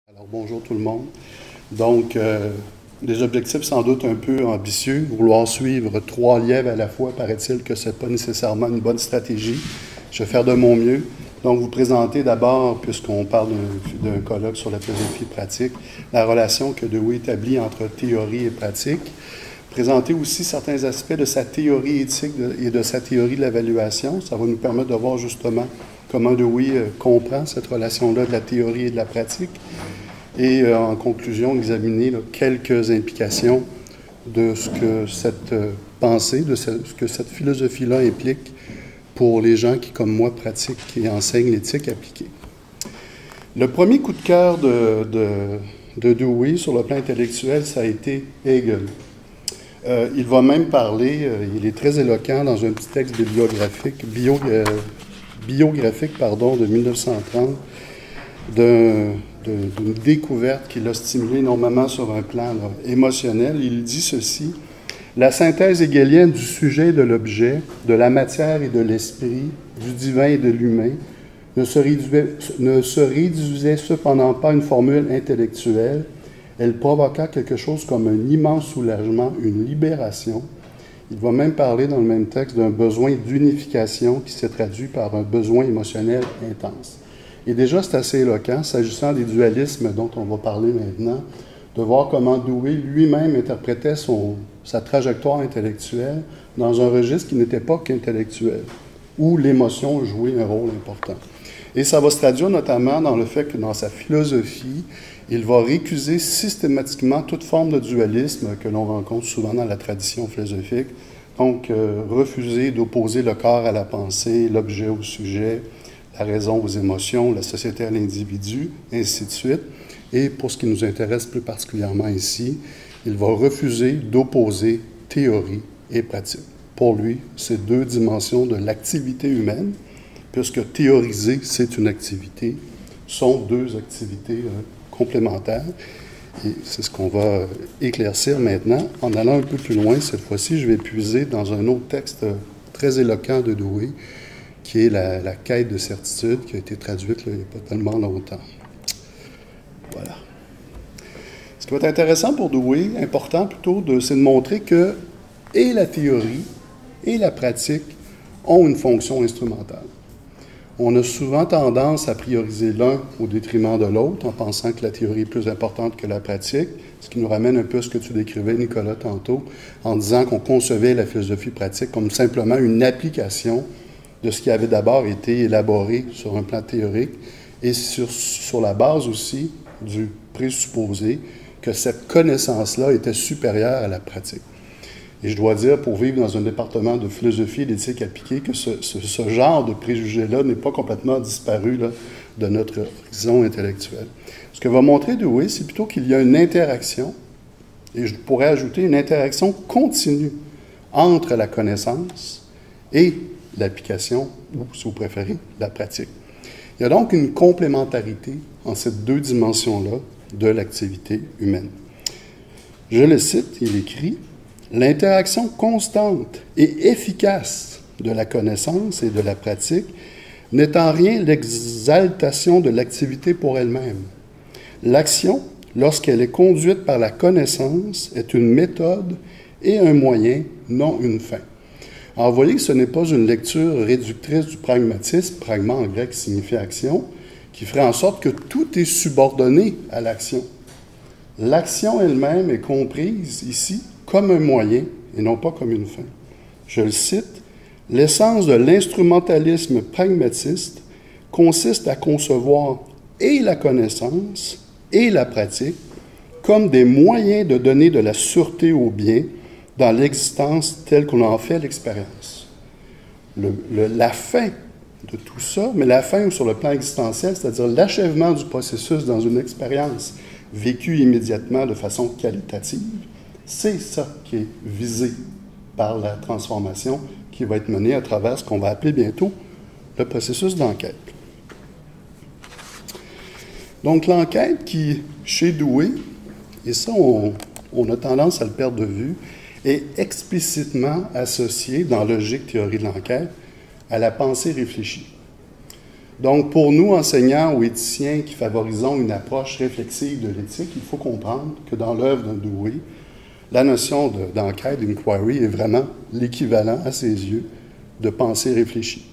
Alors, bonjour tout le monde. Donc, des objectifs sans doute un peu ambitieux. Vouloir suivre 3 lièvres à la fois, paraît-il que ce n'est pas nécessairement une bonne stratégie. Je vais faire de mon mieux. Donc, vous présenter d'abord, puisqu'on parle d'un colloque sur la philosophie pratique, la relation que Dewey établit entre théorie et pratique. Présenter aussi certains aspects de sa théorie éthique et de sa théorie de l'évaluation. Ça va nous permettre de voir justement comment Dewey comprend cette relation-là de la théorie et de la pratique. Et en conclusion, examiner quelques implications de ce que cette pensée, de ce que cette philosophie-là implique pour les gens qui, comme moi, pratiquent et enseignent l'éthique appliquée. Le premier coup de cœur de Dewey sur le plan intellectuel, ça a été Hegel. Il va même parler, il est très éloquent dans un petit texte bibliographique, de 1930, d'une découverte qui l'a stimulé énormément sur un plan émotionnel. Il dit ceci: la synthèse hegelienne du sujet et de l'objet, de la matière et de l'esprit, du divin et de l'humain, ne se réduisait cependant pas à une formule intellectuelle. Elle provoqua quelque chose comme un immense soulagement, une libération. Il va même parler dans le même texte d'un besoin d'unification qui s'est traduit par un besoin émotionnel intense. Et déjà, c'est assez éloquent, s'agissant des dualismes dont on va parler maintenant, de voir comment Dewey lui-même interprétait sa trajectoire intellectuelle dans un registre qui n'était pas qu'intellectuel, où l'émotion jouait un rôle important. Et ça va se traduire notamment dans le fait que dans sa philosophie, il va récuser systématiquement toute forme de dualisme que l'on rencontre souvent dans la tradition philosophique. Donc, refuser d'opposer le corps à la pensée, l'objet au sujet, la raison aux émotions, la société à l'individu, ainsi de suite. Et pour ce qui nous intéresse plus particulièrement ici, il va refuser d'opposer théorie et pratique. Pour lui, ces deux dimensions de l'activité humaine, puisque théoriser, c'est une activité, sont deux activités complémentaires. Et c'est ce qu'on va éclaircir maintenant. En allant un peu plus loin, cette fois-ci, je vais puiser dans un autre texte très éloquent de Dewey, qui est la quête de certitude, qui a été traduite il n'y a pas tellement longtemps. Voilà. Ce qui va être intéressant pour Dewey, important plutôt, c'est de montrer que et la théorie et la pratique ont une fonction instrumentale. On a souvent tendance à prioriser l'un au détriment de l'autre, en pensant que la théorie est plus importante que la pratique, ce qui nous ramène un peu à ce que tu décrivais, Nicolas, tantôt, en disant qu'on concevait la philosophie pratique comme simplement une application de ce qui avait d'abord été élaboré sur un plan théorique et sur la base aussi du présupposé que cette connaissance-là était supérieure à la pratique. Et je dois dire, pour vivre dans un département de philosophie et d'éthique appliquée, que ce genre de préjugé-là n'est pas complètement disparu là, de notre horizon intellectuel. Ce que va montrer Dewey, c'est plutôt qu'il y a une interaction, et je pourrais ajouter une interaction continue entre la connaissance et l'application, ou si vous préférez, la pratique. Il y a donc une complémentarité en ces deux dimensions-là de l'activité humaine. Je le cite, il écrit: l'interaction constante et efficace de la connaissance et de la pratique n'est en rien l'exaltation de l'activité pour elle-même. L'action, lorsqu'elle est conduite par la connaissance, est une méthode et un moyen, non une fin. Alors, vous voyez que ce n'est pas une lecture réductrice du pragmatisme, pragma en grec signifie action, qui ferait en sorte que tout est subordonné à l'action. L'action elle-même est comprise ici comme un moyen et non pas comme une fin. Je le cite: « L'essence de l'instrumentalisme pragmatiste consiste à concevoir et la connaissance et la pratique comme des moyens de donner de la sûreté au bien dans l'existence telle qu'on en fait l'expérience. » La fin de tout ça, mais la fin sur le plan existentiel, c'est-à-dire l'achèvement du processus dans une expérience vécue immédiatement de façon qualitative, c'est ça qui est visé par la transformation qui va être menée à travers ce qu'on va appeler bientôt le processus d'enquête. Donc l'enquête qui, chez Dewey, et ça on a tendance à le perdre de vue, est explicitement associée dans la logique théorie de l'enquête à la pensée réfléchie. Donc, pour nous, enseignants ou éthiciens qui favorisons une approche réflexive de l'éthique, il faut comprendre que dans l'œuvre de Dewey, la notion d'enquête, d'inquiry, est vraiment l'équivalent, à ses yeux, de pensée réfléchie.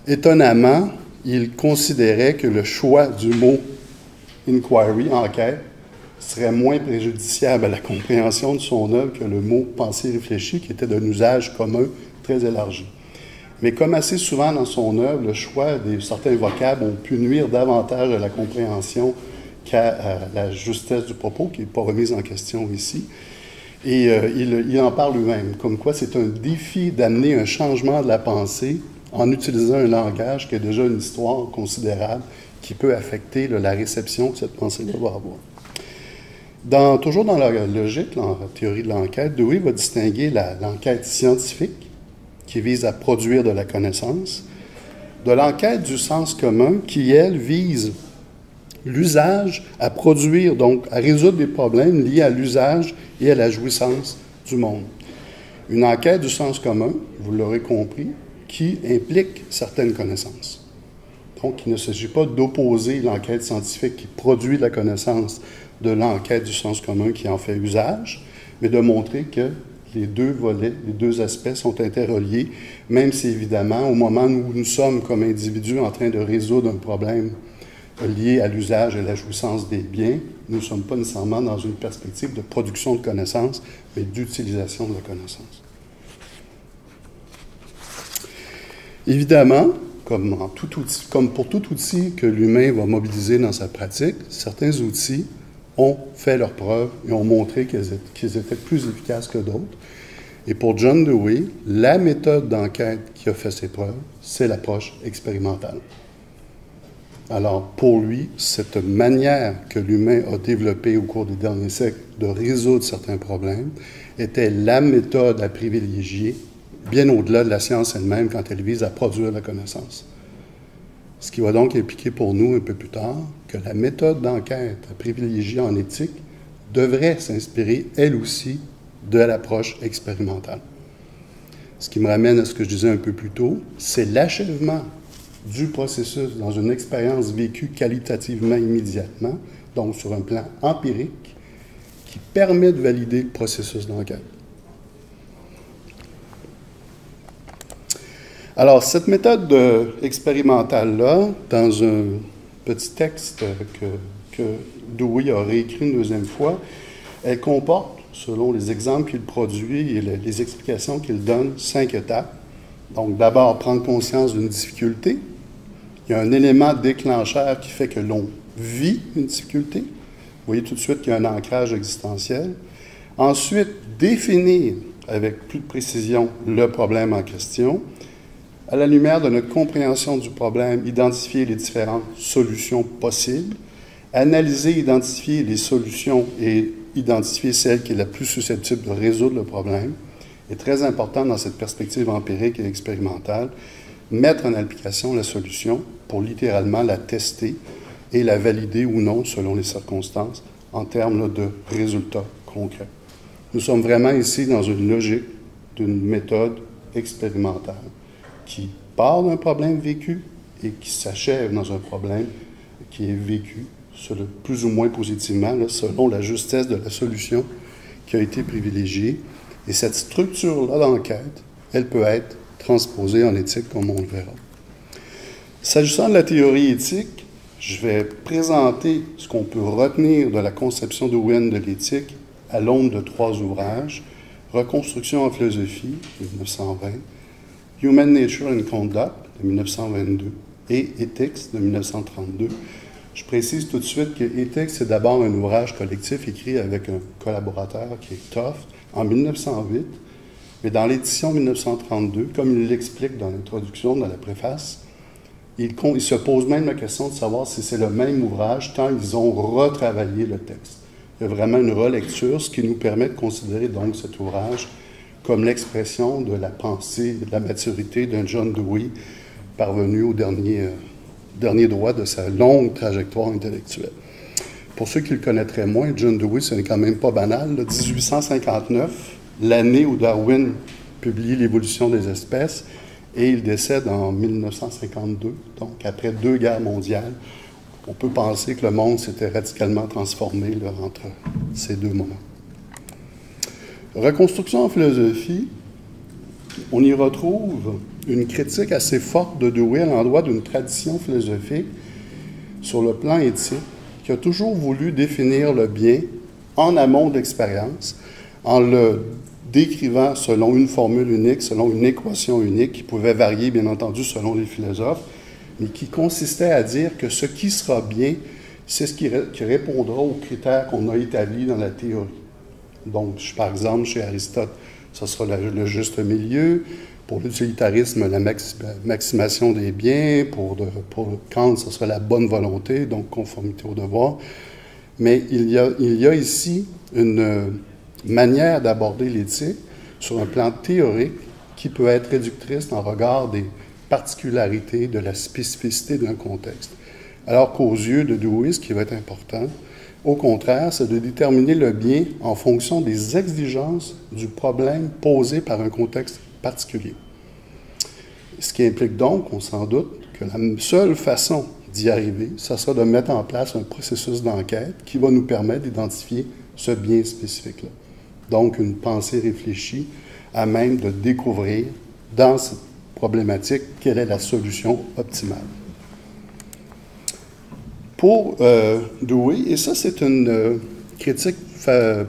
Étonnamment, il considérait que le choix du mot inquiry, enquête, serait moins préjudiciable à la compréhension de son œuvre que le mot pensée réfléchie, qui était d'un usage commun très élargi. Mais comme assez souvent dans son œuvre, le choix de certains vocables ont pu nuire davantage à la compréhension qu'à la justesse du propos, qui n'est pas remise en question ici. Et il en parle lui-même, comme quoi c'est un défi d'amener un changement de la pensée en utilisant un langage qui a déjà une histoire considérable, qui peut affecter la réception que cette pensée-là va avoir. Toujours dans la logique, la théorie de l'enquête, Dewey va distinguer l'enquête scientifique, qui vise à produire de la connaissance, de l'enquête du sens commun, qui, elle, vise l'usage à produire, donc à résoudre des problèmes liés à l'usage et à la jouissance du monde. Une enquête du sens commun, vous l'aurez compris, qui implique certaines connaissances. Donc, il ne s'agit pas d'opposer l'enquête scientifique qui produit de la connaissance de l'enquête du sens commun qui en fait usage, mais de montrer que les deux volets, les deux aspects sont interreliés, même si, évidemment, au moment où nous sommes comme individus en train de résoudre un problème lié à l'usage et à la jouissance des biens, nous ne sommes pas nécessairement dans une perspective de production de connaissances, mais d'utilisation de la connaissance. Évidemment, comme pour tout outil que l'humain va mobiliser dans sa pratique, certains outils ont fait leurs preuves et ont montré qu'ils étaient plus efficaces que d'autres. Et pour John Dewey, la méthode d'enquête qui a fait ses preuves, c'est l'approche expérimentale. Alors, pour lui, cette manière que l'humain a développée au cours des derniers siècles de résoudre certains problèmes était la méthode à privilégier, bien au-delà de la science elle-même, quand elle vise à produire la connaissance. Ce qui va donc impliquer pour nous, un peu plus tard, que la méthode d'enquête à privilégier en éthique devrait s'inspirer, elle aussi, de l'approche expérimentale. Ce qui me ramène à ce que je disais un peu plus tôt, c'est l'achèvement du processus dans une expérience vécue qualitativement immédiatement, donc sur un plan empirique, qui permet de valider le processus d'enquête. Alors, cette méthode expérimentale-là, dans un petit texte que Dewey a réécrit une deuxième fois, elle comporte, selon les exemples qu'il produit et les explications qu'il donne, 5 étapes. Donc, d'abord, prendre conscience d'une difficulté. Il y a un élément déclencheur qui fait que l'on vit une difficulté. Vous voyez tout de suite qu'il y a un ancrage existentiel. Ensuite, définir avec plus de précision le problème en question. À la lumière de notre compréhension du problème, identifier les différentes solutions possibles, analyser, identifier les solutions et identifier celle qui est la plus susceptible de résoudre le problème, est très important dans cette perspective empirique et expérimentale, mettre en application la solution pour littéralement la tester et la valider ou non selon les circonstances en termes de résultats concrets. Nous sommes vraiment ici dans une logique d'une méthode expérimentale qui part d'un problème vécu et qui s'achève dans un problème qui est vécu plus ou moins positivement, là, selon la justesse de la solution qui a été privilégiée. Et cette structure-là d'enquête, elle peut être transposée en éthique, comme on le verra. S'agissant de la théorie éthique, je vais présenter ce qu'on peut retenir de la conception d'Owen de l'éthique à l'aune de 3 ouvrages, Reconstruction en philosophie, de 1920, Human Nature and Conduct, de 1922, et Ethics, de 1932. Je précise tout de suite que Ethics, c'est d'abord un ouvrage collectif écrit avec un collaborateur qui est Toft, en 1908, mais dans l'édition 1932, comme il l'explique dans l'introduction, dans la préface, il se pose même la question de savoir si c'est le même ouvrage, tant ils ont retravaillé le texte. Il y a vraiment une relecture, ce qui nous permet de considérer donc cet ouvrage comme l'expression de la pensée, de la maturité d'un John Dewey parvenu au dernier droit de sa longue trajectoire intellectuelle. Pour ceux qui le connaîtraient moins, John Dewey, ce n'est quand même pas banal. 1859, l'année où Darwin publie L'évolution des espèces, et il décède en 1952, donc après 2 guerres mondiales. On peut penser que le monde s'était radicalement transformé là, entre ces 2 moments. Reconstruction en philosophie, on y retrouve une critique assez forte de Dewey à l'endroit d'une tradition philosophique sur le plan éthique qui a toujours voulu définir le bien en amont de l'expérience, en le décrivant selon une formule unique, selon une équation unique qui pouvait varier, bien entendu, selon les philosophes, mais qui consistait à dire que ce qui sera bien, c'est ce qui répondra aux critères qu'on a établis dans la théorie. Donc, par exemple, chez Aristote, ce sera le juste milieu. Pour l'utilitarisme, la maximation des biens. Pour Kant, ce sera la bonne volonté, donc conformité au devoir. Mais il y a ici une manière d'aborder l'éthique sur un plan théorique qui peut être réductrice en regard des particularités, de la spécificité d'un contexte. Alors qu'aux yeux de Dewey, ce qui va être important, au contraire, c'est de déterminer le bien en fonction des exigences du problème posé par un contexte particulier. Ce qui implique donc, on s'en doute, que la seule façon d'y arriver, ce sera de mettre en place un processus d'enquête qui va nous permettre d'identifier ce bien spécifique-là. Donc, une pensée réfléchie à même de découvrir dans cette problématique quelle est la solution optimale. Pour Dewey, et ça c'est une critique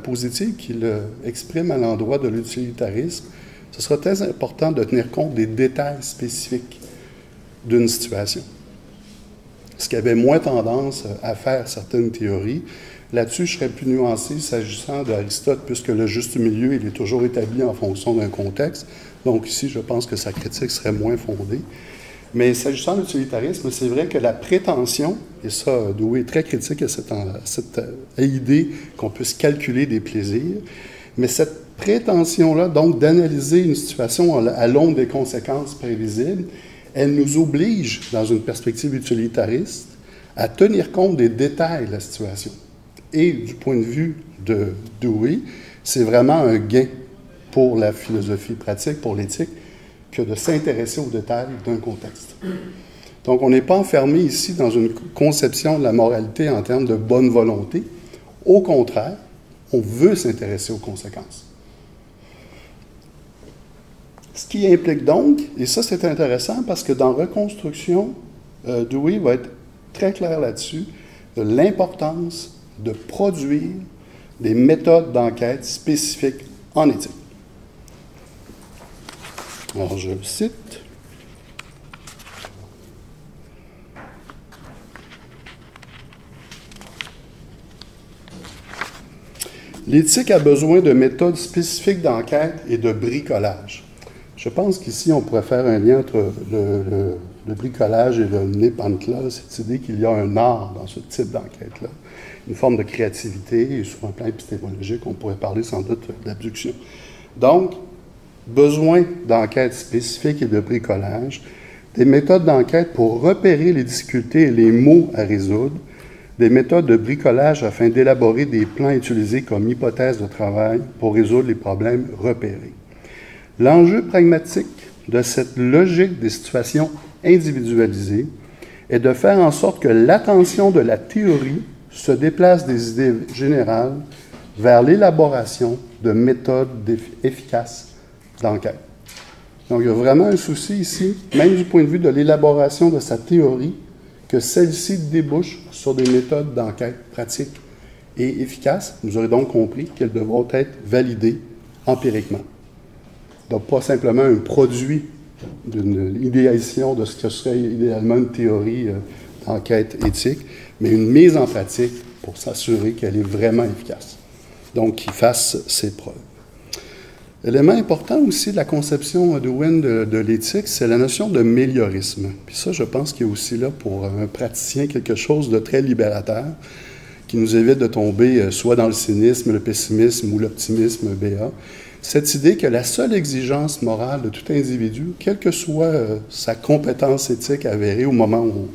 positive qu'il exprime à l'endroit de l'utilitarisme, ce sera très important de tenir compte des détails spécifiques d'une situation. Ce qui avait moins tendance à faire certaines théories. Là-dessus, je serais plus nuancé s'agissant d'Aristote, puisque le juste milieu, il est toujours établi en fonction d'un contexte. Donc ici, je pense que sa critique serait moins fondée. Mais s'agissant de l'utilitarisme, c'est vrai que la prétention, et ça, Dewey est très critique à cette idée qu'on puisse calculer des plaisirs, mais cette prétention-là, donc d'analyser une situation à l'aune des conséquences prévisibles, elle nous oblige, dans une perspective utilitariste, à tenir compte des détails de la situation. Et du point de vue de Dewey, c'est vraiment un gain pour la philosophie pratique, pour l'éthique, que de s'intéresser aux détails d'un contexte. Donc, on n'est pas enfermé ici dans une conception de la moralité en termes de bonne volonté. Au contraire, on veut s'intéresser aux conséquences. Ce qui implique donc, et ça c'est intéressant parce que dans Reconstruction, Dewey va être très clair là-dessus, de l'importance de produire des méthodes d'enquête spécifiques en éthique. Alors, je le cite. L'éthique a besoin de méthodes spécifiques d'enquête et de bricolage. Je pense qu'ici, on pourrait faire un lien entre le bricolage et le Nepentla, cette idée qu'il y a un art dans ce type d'enquête-là, une forme de créativité, et sur un plan épistémologique, on pourrait parler sans doute d'abduction. Donc, besoin d'enquête spécifique et de bricolage, des méthodes d'enquête pour repérer les difficultés et les maux à résoudre, des méthodes de bricolage afin d'élaborer des plans utilisés comme hypothèse de travail pour résoudre les problèmes repérés. L'enjeu pragmatique de cette logique des situations individualisées est de faire en sorte que l'attention de la théorie se déplace des idées générales vers l'élaboration de méthodes efficaces d'enquête. Donc, il y a vraiment un souci ici, même du point de vue de l'élaboration de sa théorie, que celle-ci débouche sur des méthodes d'enquête pratiques et efficaces. Vous aurez donc compris qu'elles devront être validées empiriquement. Donc, pas simplement un produit d'une idéalisation de ce que serait idéalement une théorie d'enquête éthique, mais une mise en pratique pour s'assurer qu'elle est vraiment efficace. Donc, qu'il fasse ses preuves. L'élément important aussi de la conception de Wynne de l'éthique, c'est la notion de méliorisme. Puis ça, je pense qu'il y a aussi là, pour un praticien, quelque chose de très libérateur qui nous évite de tomber soit dans le cynisme, le pessimisme ou l'optimisme béat. Cette idée que la seule exigence morale de tout individu, quelle que soit sa compétence éthique avérée au moment où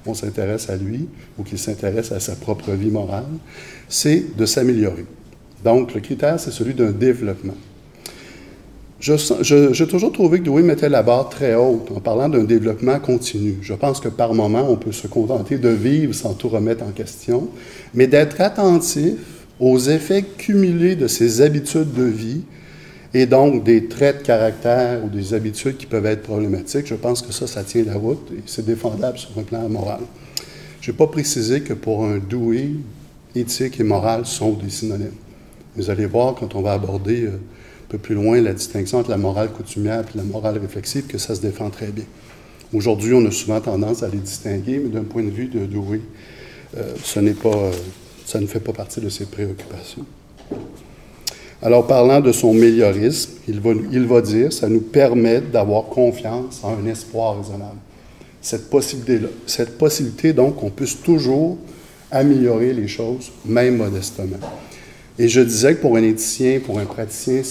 on s'intéresse à lui ou qu'il s'intéresse à sa propre vie morale, c'est de s'améliorer. Donc, le critère, c'est celui d'un développement. J'ai toujours trouvé que Dewey mettait la barre très haute en parlant d'un développement continu. Je pense que par moment, on peut se contenter de vivre sans tout remettre en question, mais d'être attentif aux effets cumulés de ses habitudes de vie et donc des traits de caractère ou des habitudes qui peuvent être problématiques. Je pense que ça tient la route et c'est défendable sur un plan moral. Je n'ai pas précisé que pour un Dewey, éthique et morale sont des synonymes. Vous allez voir, quand on va aborder un peu plus loin la distinction entre la morale coutumière et la morale réflexive, que ça se défend très bien. Aujourd'hui, on a souvent tendance à les distinguer, mais d'un point de vue de Dewey, ça ne fait pas partie de ses préoccupations. Alors, parlant de son méliorisme, il va dire, ça nous permet d'avoir confiance en un espoir raisonnable. Cette possibilité, donc, qu'on puisse toujours améliorer les choses, même modestement. Et je disais que pour un éthicien, pour un praticien,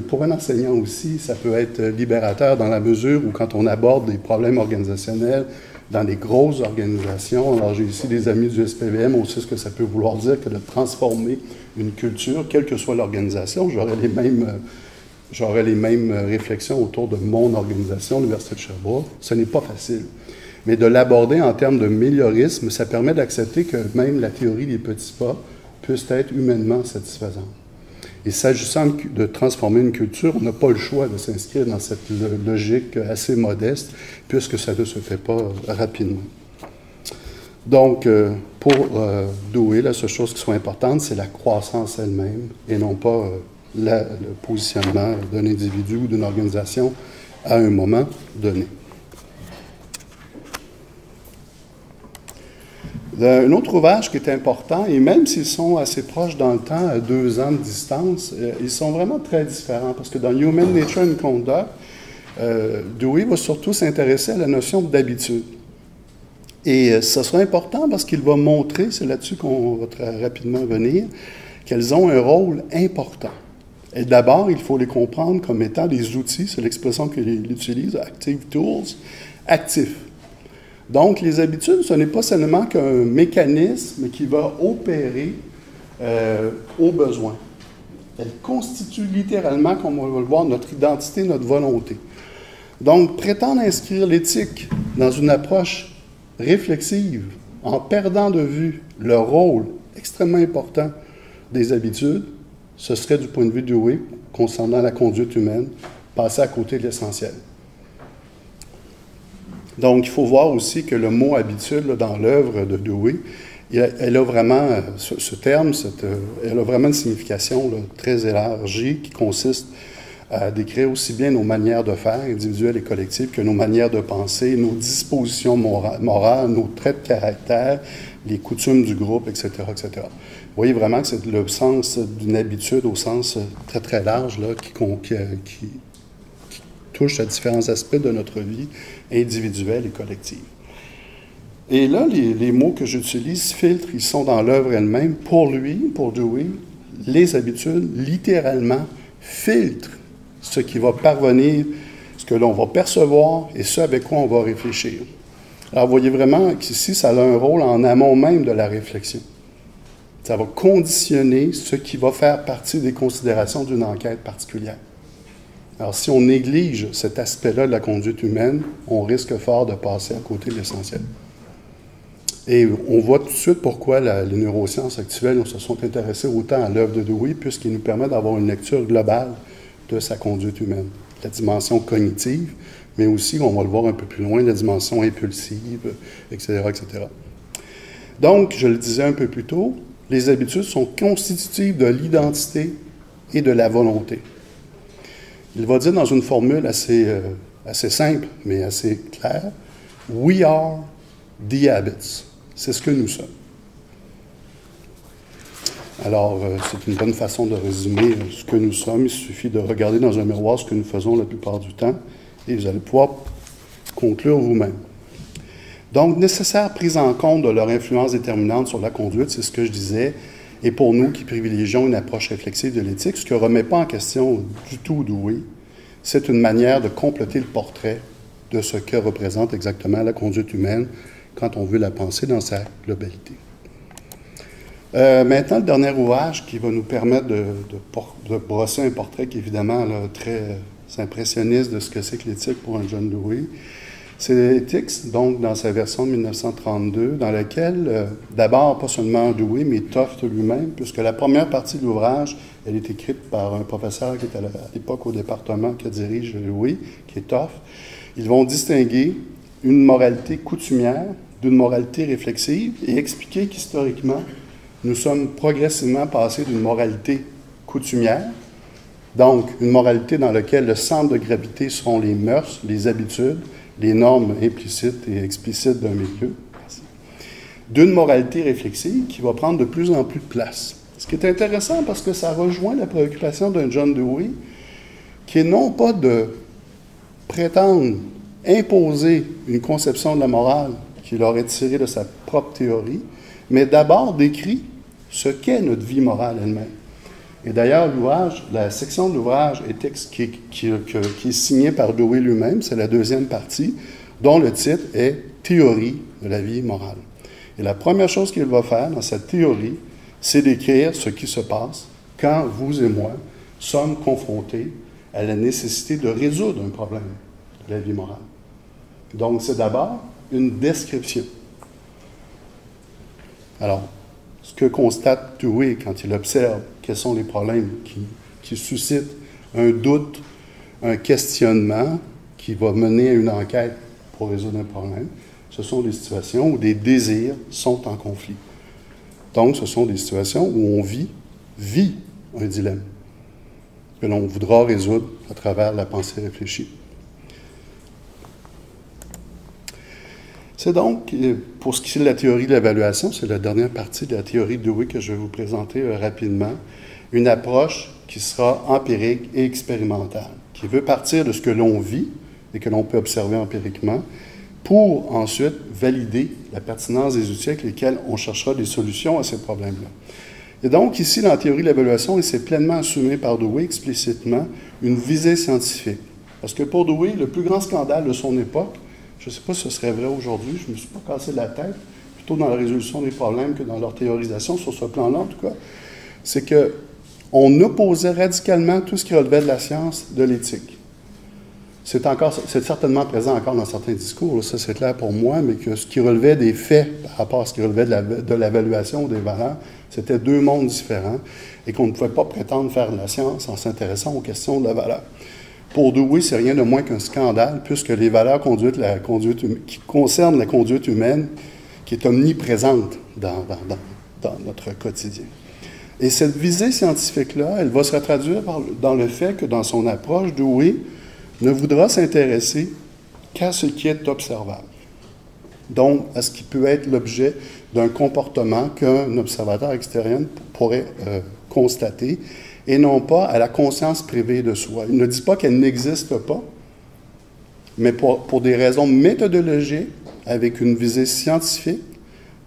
pour un enseignant aussi, ça peut être libérateur dans la mesure où quand on aborde des problèmes organisationnels dans des grosses organisations, alors j'ai ici des amis du SPVM, on sait ce que ça peut vouloir dire que de transformer une culture, quelle que soit l'organisation, j'aurais les mêmes réflexions autour de mon organisation, l'Université de Sherbrooke. Ce n'est pas facile. Mais de l'aborder en termes de méliorisme, ça permet d'accepter que même la théorie des petits pas puisse être humainement satisfaisante. Et s'agissant de transformer une culture, on n'a pas le choix de s'inscrire dans cette logique assez modeste, puisque ça ne se fait pas rapidement. Donc, pour Dewey, la seule chose qui soit importante, c'est la croissance elle-même, et non pas le positionnement d'un individu ou d'une organisation à un moment donné. Un autre ouvrage qui est important, et même s'ils sont assez proches dans le temps, à 2 ans de distance, ils sont vraiment très différents, parce que dans Human Nature and Conduct, Dewey va surtout s'intéresser à la notion d'habitude. Et ça sera important parce qu'il va montrer, c'est là-dessus qu'on va très rapidement venir, qu'elles ont un rôle important. Et d'abord, il faut les comprendre comme étant des outils, c'est l'expression qu'il utilise, active tools, actifs. Donc, les habitudes, ce n'est pas seulement qu'un mécanisme qui va opérer au besoin. Elles constituent littéralement, comme on va le voir, notre identité, notre volonté. Donc, prétendre inscrire l'éthique dans une approche réflexive, en perdant de vue le rôle extrêmement important des habitudes, ce serait, du point de vue de Dewey, concernant la conduite humaine, passer à côté de l'essentiel. Donc, il faut voir aussi que le mot « habitude » là, dans l'œuvre de Dewey, elle a vraiment, ce terme, elle a vraiment une signification là, très élargie qui consiste à décrire aussi bien nos manières de faire, individuelles et collectives, que nos manières de penser, nos dispositions morales, nos traits de caractère, les coutumes du groupe, etc., etc. Vous voyez vraiment que c'est le sens d'une habitude au sens très, très large là, qui touche à différents aspects de notre vie individuelle et collective. Et là, les mots que j'utilise, filtre, ils sont dans l'œuvre elle-même. Pour lui, pour Dewey, les habitudes, littéralement, filtrent ce qui va parvenir, ce que l'on va percevoir et ce avec quoi on va réfléchir. Alors, vous voyez vraiment qu'ici, ça a un rôle en amont même de la réflexion. Ça va conditionner ce qui va faire partie des considérations d'une enquête particulière. Alors, si on néglige cet aspect-là de la conduite humaine, on risque fort de passer à côté de l'essentiel. Et on voit tout de suite pourquoi les neurosciences actuelles se sont intéressées autant à l'œuvre de Dewey, puisqu'il nous permet d'avoir une lecture globale de sa conduite humaine. La dimension cognitive, mais aussi, on va le voir un peu plus loin, la dimension impulsive, etc., etc. Donc, je le disais un peu plus tôt, les habitudes sont constitutives de l'identité et de la volonté. Il va dire dans une formule assez simple, mais assez claire, « We are the habits ». C'est ce que nous sommes. Alors, c'est une bonne façon de résumer ce que nous sommes. Il suffit de regarder dans un miroir ce que nous faisons la plupart du temps et vous allez pouvoir conclure vous-même. Donc, nécessaire prise en compte de leur influence déterminante sur la conduite, c'est ce que je disais, et pour nous qui privilégions une approche réflexive de l'éthique, ce qui ne remet pas en question du tout Dewey, c'est une manière de compléter le portrait de ce que représente exactement la conduite humaine quand on veut la penser dans sa globalité. Maintenant, le dernier ouvrage qui va nous permettre de brosser un portrait qui est évidemment là, très impressionnistes de ce que c'est que l'éthique pour un John Dewey. C'est Ethics, donc dans sa version de 1932, dans laquelle, d'abord, pas seulement Dewey, mais Tofte lui-même, puisque la première partie de l'ouvrage, elle est écrite par un professeur qui était à l'époque au département que dirige Dewey, qui est Tofte. Ils vont distinguer une moralité coutumière d'une moralité réflexive et expliquer qu'historiquement, nous sommes progressivement passés d'une moralité coutumière, donc une moralité dans laquelle le centre de gravité seront les mœurs, les habitudes, les normes implicites et explicites d'un milieu, d'une moralité réflexive qui va prendre de plus en plus de place. Ce qui est intéressant parce que ça rejoint la préoccupation d'un John Dewey, qui est non pas de prétendre imposer une conception de la morale qu'il aurait tirée de sa propre théorie, mais d'abord décrit ce qu'est notre vie morale elle-même. Et d'ailleurs, l'ouvrage, la section de l'ouvrage qui est signée par Dewey lui-même, c'est la deuxième partie, dont le titre est « Théorie de la vie morale ». Et la première chose qu'il va faire dans cette théorie, c'est d'écrire ce qui se passe quand vous et moi sommes confrontés à la nécessité de résoudre un problème de la vie morale. Donc, c'est d'abord une description. Alors, ce que constate Dewey quand il observe quels sont les problèmes qui suscitent un doute, un questionnement qui va mener à une enquête pour résoudre un problème, ce sont des situations où des désirs sont en conflit. Donc, ce sont des situations où on vit un dilemme que l'on voudra résoudre à travers la pensée réfléchie. C'est donc, pour ce qui est de la théorie de l'évaluation, c'est la dernière partie de la théorie de Dewey que je vais vous présenter rapidement, une approche qui sera empirique et expérimentale, qui veut partir de ce que l'on vit et que l'on peut observer empiriquement, pour ensuite valider la pertinence des outils avec lesquels on cherchera des solutions à ces problèmes-là. Et donc, ici, dans la théorie de l'évaluation, il s'est pleinement assumé par Dewey explicitement une visée scientifique. Parce que pour Dewey, le plus grand scandale de son époque, je ne sais pas si ce serait vrai aujourd'hui, je ne me suis pas cassé la tête, plutôt dans la résolution des problèmes que dans leur théorisation, sur ce plan-là en tout cas, c'est qu'on opposait radicalement tout ce qui relevait de la science de l'éthique. C'est certainement présent encore dans certains discours, là, ça c'est clair pour moi, mais que ce qui relevait des faits par rapport à ce qui relevait de l'évaluation des valeurs, c'était deux mondes différents et qu'on ne pouvait pas prétendre faire de la science en s'intéressant aux questions de la valeur. Pour Dewey, c'est rien de moins qu'un scandale, puisque les valeurs qui concernent la conduite humaine, qui est omniprésente dans notre quotidien. Et cette visée scientifique-là, elle va se traduire dans le fait que dans son approche, Dewey ne voudra s'intéresser qu'à ce qui est observable. Donc, à ce qui peut être l'objet d'un comportement qu'un observateur extérieur pourrait constater, et non pas à la conscience privée de soi. Il ne dit pas qu'elle n'existe pas, mais pour des raisons méthodologiques, avec une visée scientifique,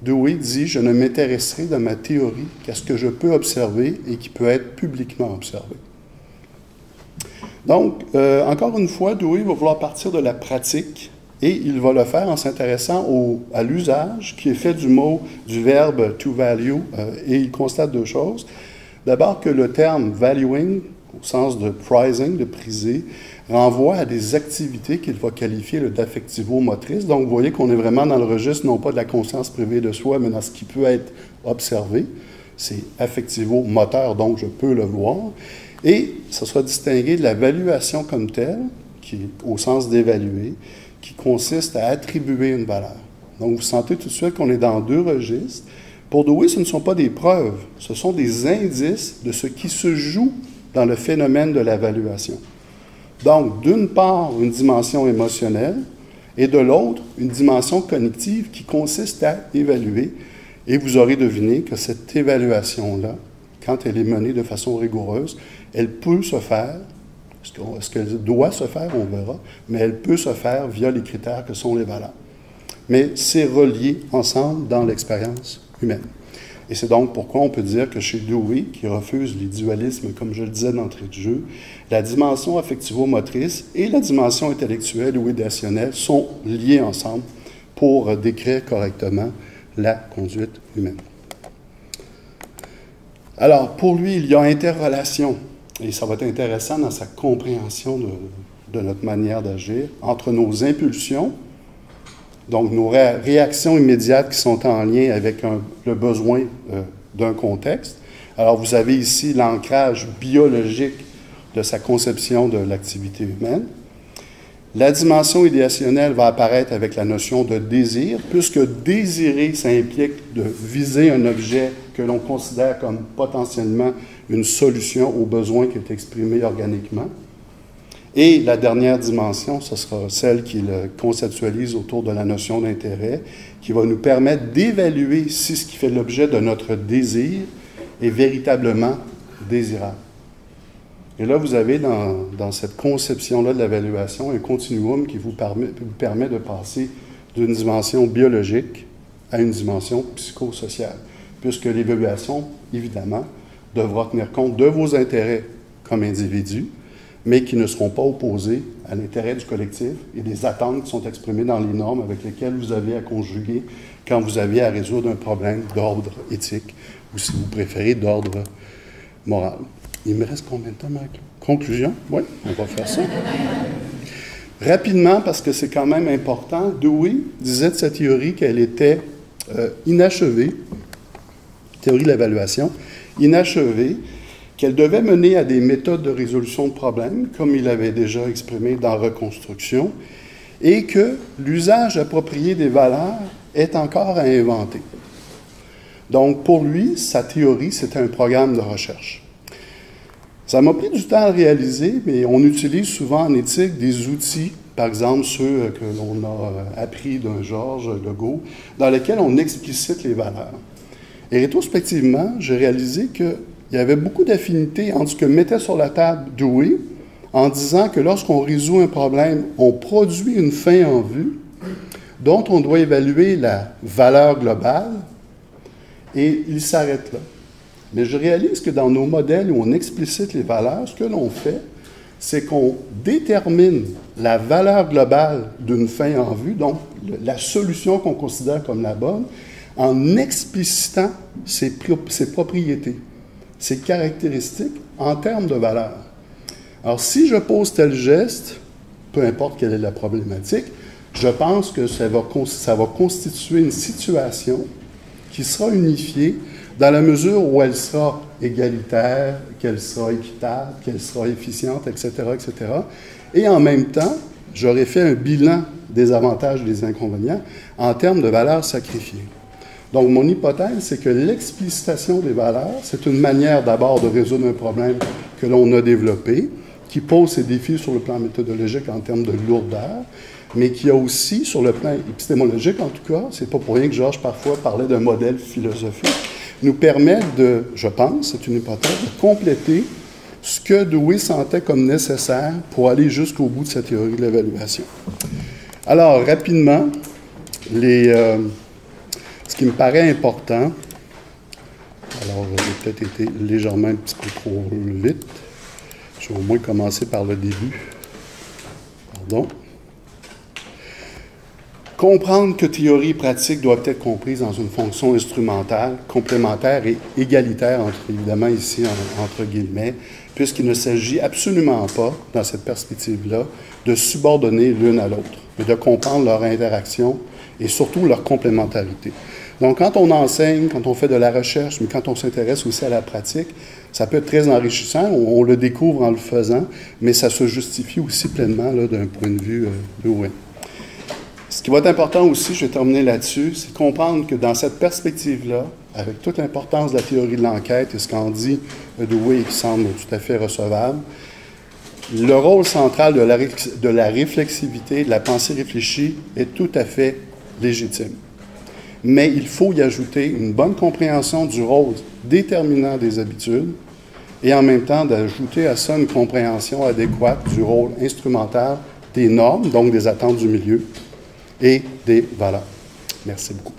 Dewey dit « Je ne m'intéresserai dans ma théorie qu'à ce que je peux observer et qui peut être publiquement observé ». Donc, encore une fois, Dewey va vouloir partir de la pratique et il va le faire en s'intéressant à l'usage qui est fait du verbe « to value » et il constate deux choses. D'abord que le terme « valuing », au sens de « prizing », de priser, renvoie à des activités qu'il va qualifier d'affectivo-motrices. Donc, vous voyez qu'on est vraiment dans le registre, non pas de la conscience privée de soi, mais dans ce qui peut être observé. C'est affectivo-moteur, donc je peux le voir. Et ça sera distingué de la valuation comme telle, qui est au sens d'évaluer, qui consiste à attribuer une valeur. Donc, vous sentez tout de suite qu'on est dans deux registres. Pour Dewey, ce ne sont pas des preuves, ce sont des indices de ce qui se joue dans le phénomène de l'évaluation. Donc, d'une part, une dimension émotionnelle, et de l'autre, une dimension cognitive qui consiste à évaluer. Et vous aurez deviné que cette évaluation-là, quand elle est menée de façon rigoureuse, elle peut se faire, est-ce qu'elle doit se faire, on verra, mais elle peut se faire via les critères que sont les valeurs. Mais c'est relié ensemble dans l'expérience humaine. Et c'est donc pourquoi on peut dire que chez Dewey, qui refuse les dualismes, comme je le disais d'entrée de jeu, la dimension affectivo-motrice et la dimension intellectuelle ou idéationnelle sont liées ensemble pour décrire correctement la conduite humaine. Alors, pour lui, il y a interrelation et ça va être intéressant dans sa compréhension de notre manière d'agir, entre nos impulsions, donc nos réactions immédiates qui sont en lien avec le besoin d'un contexte. Alors, vous avez ici l'ancrage biologique de sa conception de l'activité humaine. La dimension idéationnelle va apparaître avec la notion de désir, puisque désirer, ça implique de viser un objet que l'on considère comme potentiellement une solution au besoin qui est exprimé organiquement. Et la dernière dimension, ce sera celle qui le conceptualise autour de la notion d'intérêt, qui va nous permettre d'évaluer si ce qui fait l'objet de notre désir est véritablement désirable. Et là, vous avez dans cette conception-là de l'évaluation un continuum qui vous permet de passer d'une dimension biologique à une dimension psychosociale, puisque l'évaluation, évidemment, devra tenir compte de vos intérêts comme individu, mais qui ne seront pas opposés à l'intérêt du collectif et des attentes qui sont exprimées dans les normes avec lesquelles vous avez à conjuguer quand vous avez à résoudre un problème d'ordre éthique ou, si vous préférez, d'ordre moral. Il me reste combien de temps, Marc? Conclusion? Oui, on va faire ça. Rapidement, parce que c'est quand même important, Dewey disait de sa théorie qu'elle était inachevée, théorie de l'évaluation, inachevée, qu'elle devait mener à des méthodes de résolution de problèmes, comme il avait déjà exprimé dans Reconstruction, et que l'usage approprié des valeurs est encore à inventer. Donc, pour lui, sa théorie, c'était un programme de recherche. Ça m'a pris du temps à réaliser, mais on utilise souvent en éthique des outils, par exemple ceux que l'on a appris d'un Georges Legault, dans lesquels on explicite les valeurs. Et rétrospectivement, j'ai réalisé qu'il y avait beaucoup d'affinités entre ce que mettait sur la table Dewey, en disant que lorsqu'on résout un problème, on produit une fin en vue, dont on doit évaluer la valeur globale, et il s'arrête là. Mais je réalise que dans nos modèles où on explicite les valeurs, ce que l'on fait, c'est qu'on détermine la valeur globale d'une fin en vue, donc la solution qu'on considère comme la bonne, en explicitant ses propriétés, ses caractéristiques en termes de valeur. Alors, si je pose tel geste, peu importe quelle est la problématique, je pense que ça va constituer une situation qui sera unifiée dans la mesure où elle sera égalitaire, qu'elle sera équitable, qu'elle sera efficiente, etc., etc. Et en même temps, j'aurais fait un bilan des avantages et des inconvénients en termes de valeurs sacrifiées. Donc, mon hypothèse, c'est que l'explicitation des valeurs, c'est une manière d'abord de résoudre un problème que l'on a développé, qui pose ses défis sur le plan méthodologique en termes de lourdeur, mais qui a aussi, sur le plan épistémologique en tout cas, c'est pas pour rien que Georges parfois parlait d'un modèle philosophique, nous permet de, je pense, c'est une hypothèse, de compléter ce que Dewey sentait comme nécessaire pour aller jusqu'au bout de sa théorie de l'évaluation. Alors, rapidement, ce qui me paraît important, alors j'ai peut-être été légèrement un petit peu trop vite, je vais au moins commencer par le début. Pardon. Comprendre que théorie et pratique doivent être comprises dans une fonction instrumentale, complémentaire et égalitaire, évidemment ici entre guillemets, puisqu'il ne s'agit absolument pas, dans cette perspective-là, de subordonner l'une à l'autre, mais de comprendre leur interaction et surtout leur complémentarité. Donc, quand on enseigne, quand on fait de la recherche, mais quand on s'intéresse aussi à la pratique, ça peut être très enrichissant, on le découvre en le faisant, mais ça se justifie aussi pleinement d'un point de vue Dewey. Ce qui va être important aussi, je vais terminer là-dessus, c'est de comprendre que dans cette perspective-là, avec toute l'importance de la théorie de l'enquête et ce qu'en dit Dewey qui semble tout à fait recevable, le rôle central de la réflexivité, de la pensée réfléchie est tout à fait légitime. Mais il faut y ajouter une bonne compréhension du rôle déterminant des habitudes et en même temps d'ajouter à ça une compréhension adéquate du rôle instrumental des normes, donc des attentes du milieu, et des valeurs. Merci beaucoup.